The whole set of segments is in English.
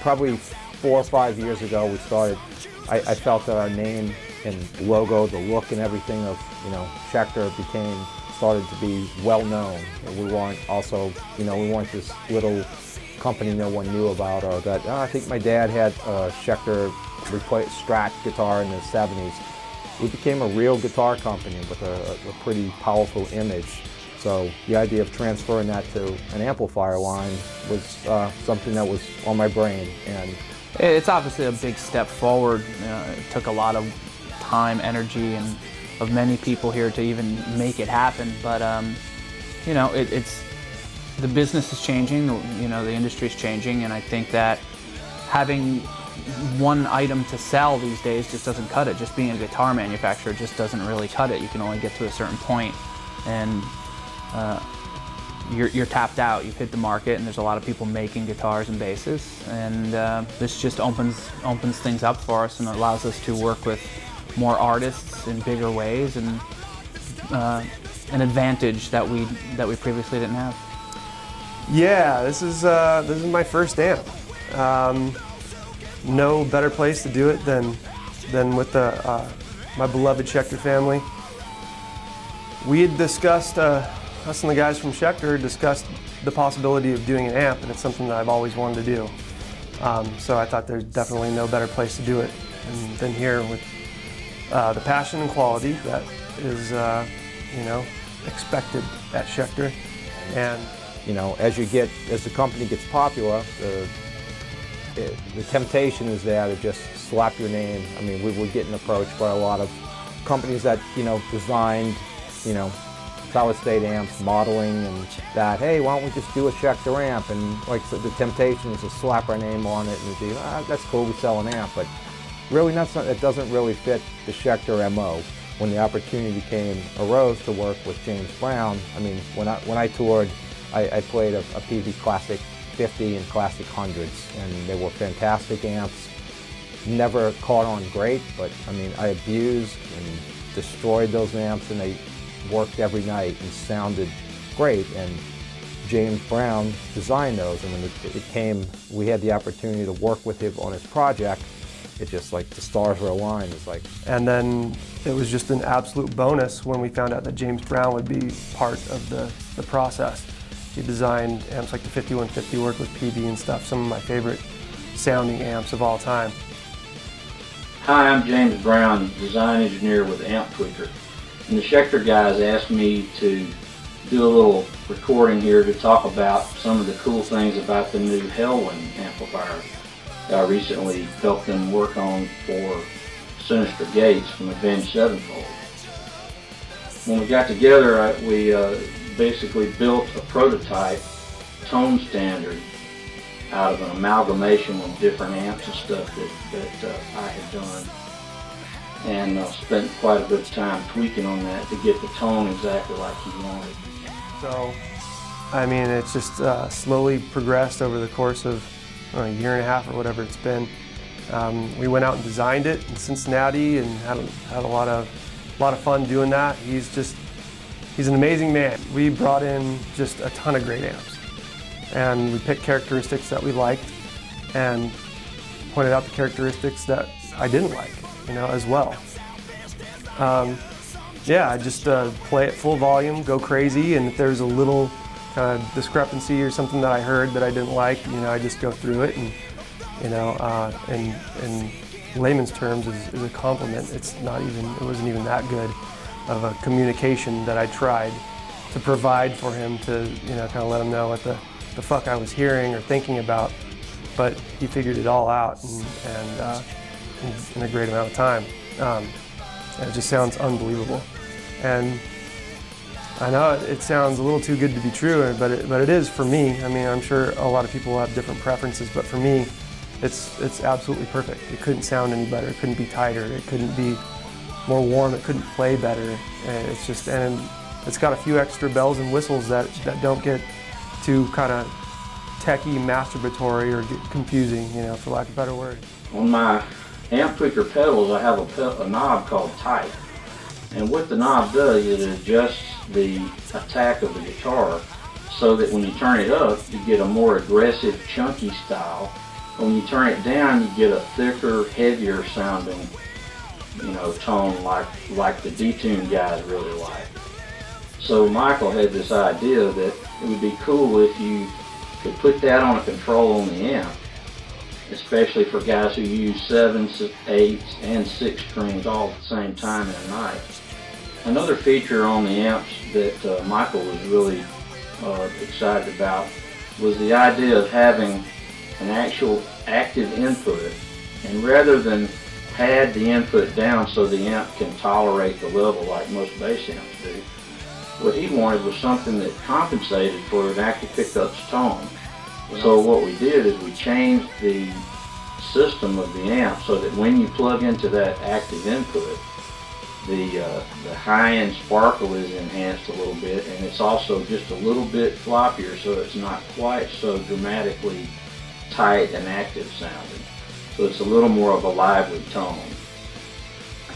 probably 4 or 5 years ago we started, I felt that our name and logo, the look and everything of, Schecter started to be well known. And we weren't also, we weren't this little company no one knew about, or that, I think my dad had a Schecter Strat guitar in the 70s. We became a real guitar company with a pretty powerful image. So the idea of transferring that to an amplifier line was something that was on my brain. And it's obviously a big step forward. It took a lot of time, energy, and of many people here to even make it happen. But it's the business is changing. The industry is changing, and I think that having one item to sell these days just doesn't cut it. Just being a guitar manufacturer just doesn't really cut it. You can only get to a certain point, and you're tapped out. You've hit the market, and there's a lot of people making guitars and basses, and this just opens things up for us and allows us to work with more artists in bigger ways, and an advantage that we previously didn't have. Yeah, this is my first amp. No better place to do it than with my beloved Schecter family. We had discussed, us and the guys from Schecter discussed the possibility of doing an amp, and it's something that I've always wanted to do. So I thought there's definitely no better place to do it than here with the passion and quality that is, expected at Schecter. And as the company gets popular, the temptation is there to just slap your name. I mean, we're getting approached by a lot of companies that, designed, solid state amps, modeling, and that, hey, why don't we just do a Schecter amp? And so the temptation is to slap our name on it and be, that's cool, we sell an amp. But really, it doesn't really fit the Schecter MO. When the opportunity arose to work with James Brown, I mean, when I toured, I played a PV Classic 50 and Classic 100s, and they were fantastic amps. Never caught on great, but I mean, I abused and destroyed those amps, and they worked every night and sounded great. And James Brown designed those, and when we had the opportunity to work with him on his project, it just like the stars were aligned. It's like, and then it was just an absolute bonus when we found out that James Brown would be part of the process. He designed amps like the 5150, worked with PV and stuff, some of my favorite sounding amps of all time. Hi, I'm James Brown, design engineer with Amp Tweaker. And the Schecter guys asked me to do a little recording here to talk about some of the cool things about the new Hellwind amplifier that I recently helped them work on for Sinister Gates from Avenged Sevenfold. When we got together, we basically built a prototype tone standard out of an amalgamation of different amps and stuff that I had done, and spent quite a bit of time tweaking on that to get the tone exactly like he wanted. So, I mean, it's just slowly progressed over the course of a year and a half or whatever it's been. We went out and designed it in Cincinnati and had a lot of fun doing that. He's an amazing man. We brought in just a ton of great amps, and we picked characteristics that we liked and pointed out the characteristics that I didn't like, as well. Yeah, I just play at full volume, go crazy, and if there's a little kind of discrepancy or something that I heard that I didn't like, I just go through it, and in layman's terms is a compliment. It wasn't even that good of a communication that I tried to provide for him to, kind of let him know what the fuck I was hearing or thinking about. But he figured it all out and in a great amount of time. It just sounds unbelievable. And I know it sounds a little too good to be true, but it is for me. I mean, I'm sure a lot of people will have different preferences, but for me, it's absolutely perfect. It couldn't sound any better. It couldn't be tighter. It couldn't be more warm. It couldn't play better. And it's got a few extra bells and whistles that don't get too kind of techie, masturbatory, or get confusing, for lack of a better word. On my Amp Tweaker pedals, I have a knob called Type. And what the knob does is it adjusts the attack of the guitar so that when you turn it up, you get a more aggressive, chunky style. When you turn it down, you get a thicker, heavier sounding, tone like the detuned guys really like. So Michael had this idea that it would be cool if you could put that on a control on the amp, especially for guys who use 7s, 8s, and 6 strings all at the same time in a night. Another feature on the amps that Michael was really excited about was the idea of having an actual active input, and rather than pad the input down so the amp can tolerate the level like most bass amps do, what he wanted was something that compensated for an active pickup's tone. So what we did is we changed the system of the amp so that when you plug into that active input, the high-end sparkle is enhanced a little bit, and it's also just a little bit floppier, so it's not quite so dramatically tight and active sounding. So it's a little more of a lively tone.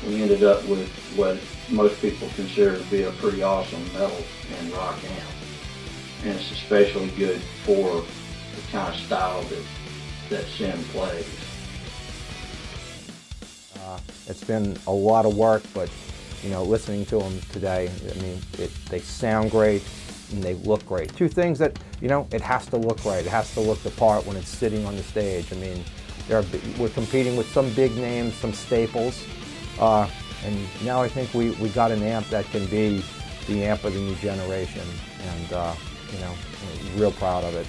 We ended up with what most people consider to be a pretty awesome metal and rock amp. And it's especially good for the kind of style that Sim plays. It's been a lot of work, but listening to them today, I mean, they sound great and they look great. Two things that, it has to look right. It has to look the part when it's sitting on the stage. I mean, we're competing with some big names, some staples, and now I think we got an amp that can be the amp of the new generation, and real proud of it.